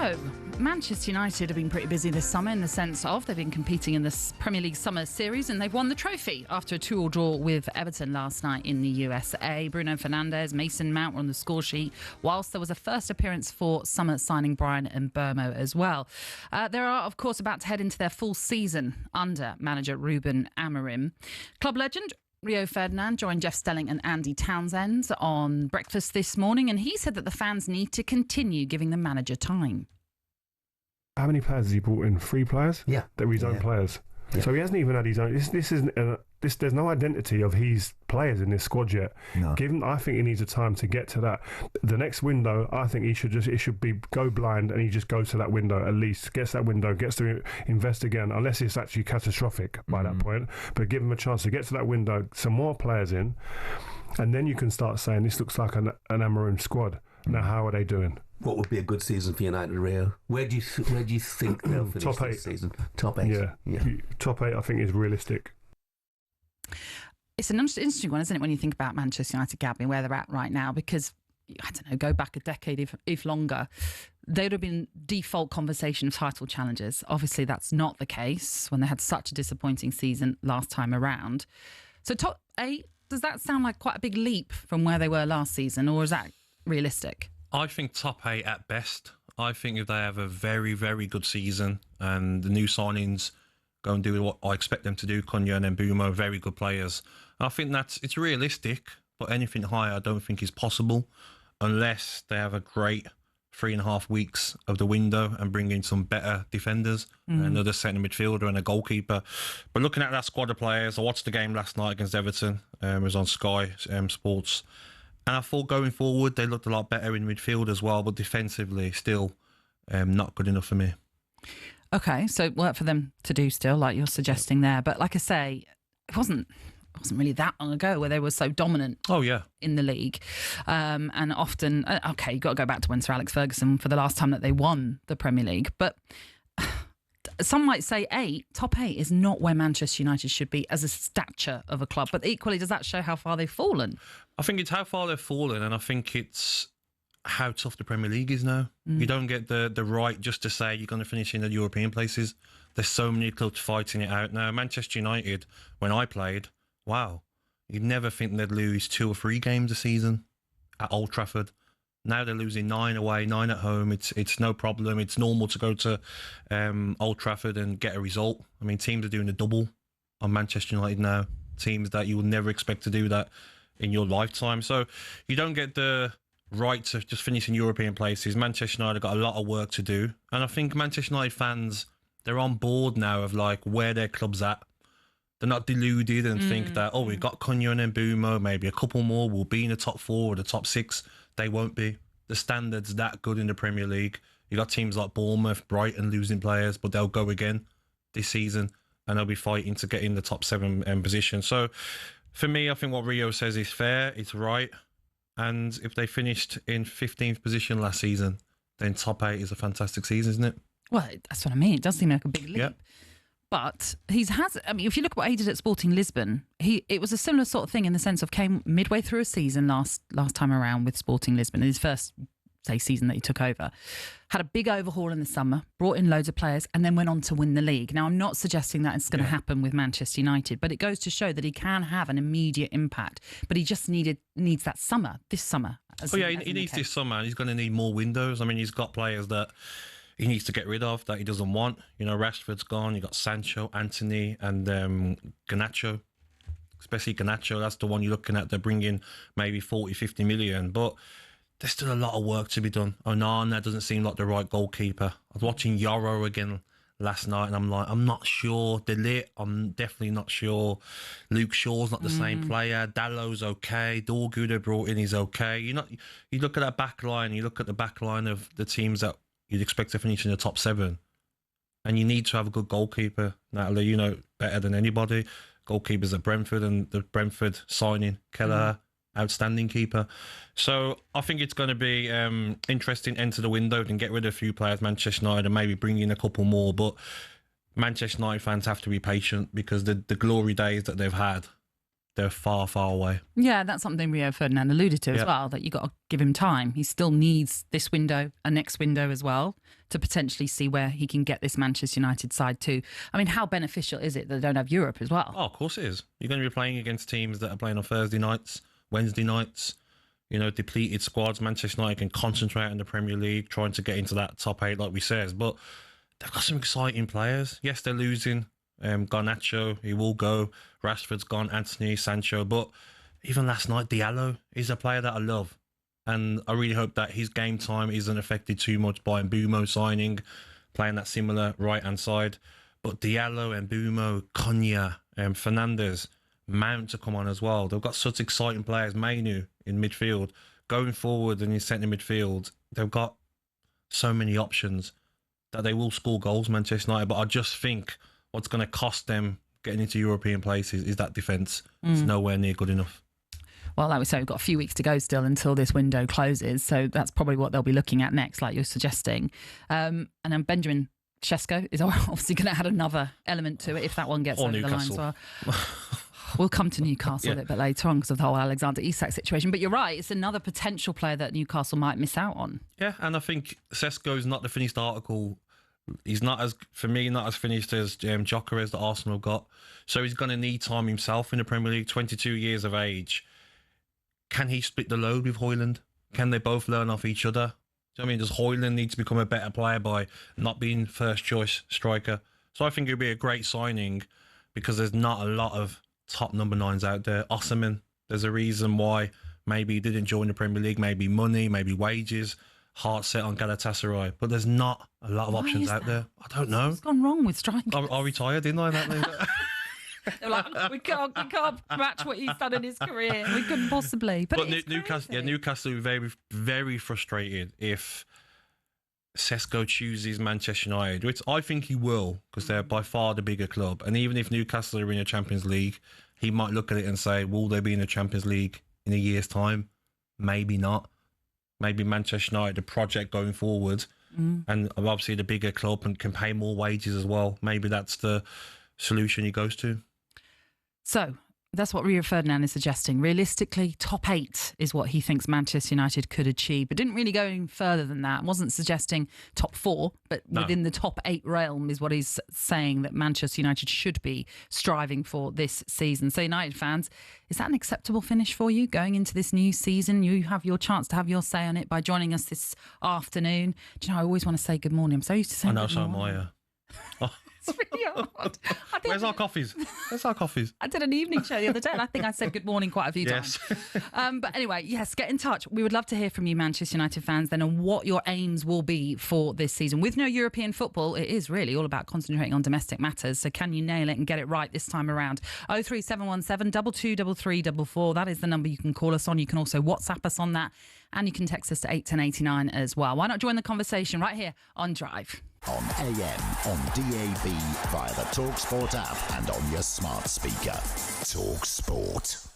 So, Manchester United have been pretty busy this summer in the sense of they've been competing in the Premier League Summer Series and they've won the trophy after a 2-2 draw with Everton last night in the USA. Bruno Fernandes, Mason Mount were on the score sheet, whilst there was a first appearance for summer signing Brian Mbeumo as well. They are, of course, about to head into their full season under manager Ruben Amorim. Club legend Rio Ferdinand joined Jeff Stelling and Andy Townsend on breakfast this morning, and he said that the fans need to continue giving the manager time. How many players has he brought in? 3 players? Yeah. That were his own players. Yeah. So he hasn't even had his own. This isn't. There's no identity of his players in this squad yet. No. I think he needs a time to get to that. The next window, I think it should be go blind, and he just goes to that window at least, gets that window, gets to invest again, unless it's actually catastrophic by that point. But give him a chance to get to that window, some more players in, and then you can start saying this looks like an Amorim squad. Now, how are they doing? What would be a good season for United, Rio? Where do you think they'll finish Top 8 this season? Top 8. Yeah. Top 8, I think, is realistic. It's an interesting one, isn't it, when you think about Manchester United, Gabby, where they're at right now? Because, I don't know, go back a decade, if longer, there would have been default conversation of title challenges. Obviously, that's not the case when they had such a disappointing season last time around. So top 8, does that sound like quite a big leap from where they were last season, or is that realistic? I think top 8 at best. I think if they have a very, very good season and the new signings go and do what I expect them to do, Cunha and Mbeumo, very good players, I think it's realistic, but anything higher I don't think is possible unless they have a great 3.5 weeks of the window and bring in some better defenders, another centre midfielder and a goalkeeper. But looking at that squad of players, I watched the game last night against Everton. It was on Sky Sports. And I thought going forward, they looked a lot better in midfield as well, but defensively still not good enough for me. Okay, so work for them to do still, like you're suggesting there. But like I say, it wasn't really that long ago where they were so dominant in the league. And often, you've got to go back to when Sir Alex Ferguson for the last time that they won the Premier League. But some might say top 8 is not where Manchester United should be as a stature of a club. But equally, does that show how far they've fallen? I think it's how far they've fallen, and I think it's how tough the Premier League is now. You don't get the right just to say you're going to finish in the European places. There's so many clubs fighting it out now. Manchester United, when I played, wow, you'd never think they'd lose 2 or 3 games a season at Old Trafford. Now they're losing 9 away, 9 at home. It's no problem. It's normal to go to Old Trafford and get a result. I mean, teams are doing a double on Manchester United now. Teams that you would never expect to do that in your lifetime. So you don't get the right to just finish in European places. Manchester United have got a lot of work to do. And I think Manchester United fans, they're on board now of like where their club's at. They're not deluded and think that, we've got Cunha and Mbeumo, maybe a couple more, we'll be in the top 4 or the top 6. They won't be. The standard's that good in the Premier League. You got teams like Bournemouth, Brighton losing players, but they'll go again this season and they'll be fighting to get in the top 7 position. So for me, I think what Rio says is fair, it's right. And if they finished in 15th position last season, then top 8 is a fantastic season, isn't it? Well, that's what I mean. It does seem like a big leap. Yep. But if you look at what he did at Sporting Lisbon, it was a similar sort of thing in the sense of came midway through a season last time around with Sporting Lisbon, in his first, season that he took over, had a big overhaul in the summer, brought in loads of players, and then went on to win the league. Now, I'm not suggesting that it's going to happen with Manchester United, but it goes to show that he can have an immediate impact. But he just needs that summer, this summer. He needs this summer, and he's going to need more windows. I mean, he's got players that he needs to get rid of that he doesn't want. You know, Rashford's gone. You got Sancho, Anthony, and Garnacho. Especially Garnacho, that's the one you're looking at. They're bringing maybe 40, 50 million. But there's still a lot of work to be done. Onana doesn't seem like the right goalkeeper. I was watching Yoro again last night, and I'm like, I'm not sure. De Ligt, I'm definitely not sure. Luke Shaw's not the same player. Dallow's okay. Dorgu they brought in is okay. You look at that back line, you look at the back line of the teams that you'd expect to finish in the top 7. And you need to have a good goalkeeper, Natalie, you know better than anybody. Goalkeepers at Brentford, and the Brentford signing, Kelleher, outstanding keeper. So I think it's going to be interesting, enter the window and get rid of a few players, Manchester United, and maybe bring in a couple more. But Manchester United fans have to be patient because the glory days that they've had they're far, far away. Yeah, that's something Rio Ferdinand alluded to as well, that you got to give him time. He still needs this window, a next window as well, to potentially see where he can get this Manchester United side to. I mean, how beneficial is it that they don't have Europe as well? Oh, of course it is. You're going to be playing against teams that are playing on Thursday nights, Wednesday nights, depleted squads. Manchester United can concentrate on the Premier League, trying to get into that top 8, like we said. But they've got some exciting players. Yes, they're losing. Garnacho, he will go. Rashford's gone. Anthony, Sancho. But even last night, Diallo is a player that I love. And I really hope that his game time isn't affected too much by Mbeumo signing, playing that similar right-hand side. But Diallo, Mbeumo, Konya, Fernandes, Mount to come on as well. They've got such exciting players. Mainu in midfield. Going forward and in centre midfield, they've got so many options that they will score goals, Manchester United. But I just think what's going to cost them getting into European places is that defence. It's nowhere near good enough. Well, like we say, we've got a few weeks to go still until this window closes. So that's probably what they'll be looking at next, like you're suggesting. And then Benjamin Sesko is obviously going to add another element to it if that one gets over the line as well. We'll come to Newcastle a little bit later on because of the whole Alexander Isak situation. But you're right, it's another potential player that Newcastle might miss out on. Yeah, and I think Sesko is not the finished article. He's not as finished as Gyökeres that Arsenal got. So he's going to need time himself in the Premier League. 22 years of age. Can he split the load with Højlund? Can they both learn off each other? Do you know what I mean? Does Højlund need to become a better player by not being first choice striker? So I think it'd be a great signing because there's not a lot of top number 9s out there. Osimhen, there's a reason why maybe he didn't join the Premier League. Maybe money, maybe wages, heart set on Galatasaray. But there's not a lot of options out there. I don't know. What's gone wrong with striking? I retired, didn't I? Natalie? They're like, we can't match what he's done in his career. We couldn't possibly. But Newcastle are very, very frustrated if Sesko chooses Manchester United, which I think he will because they're by far the bigger club. And even if Newcastle are in the Champions League, he might look at it and say, will they be in the Champions League in a year's time? Maybe not. Maybe Manchester United, the project going forward, and obviously the bigger club and can pay more wages as well. Maybe that's the solution he goes to. So that's what Rio Ferdinand is suggesting. Realistically, top 8 is what he thinks Manchester United could achieve, but didn't really go any further than that. Wasn't suggesting top 4, but within the top 8 realm is what he's saying that Manchester United should be striving for this season. So United fans, is that an acceptable finish for you going into this new season? You have your chance to have your say on it by joining us this afternoon. Do you know, I always want to say good morning. I'm so used to saying good morning. I know, so am I. It's really hard. Where's our coffees? I did an evening show the other day and I think I said good morning quite a few times. But anyway, yes, get in touch. We would love to hear from you, Manchester United fans, then, and what your aims will be for this season. With no European football, it is really all about concentrating on domestic matters. So can you nail it and get it right this time around? 03717 223344. That is the number you can call us on. You can also WhatsApp us on that. And you can text us to 81089 as well. Why not join the conversation right here on Drive? On AM, on DAB, via the talkSPORT app and on your smart speaker. talkSPORT.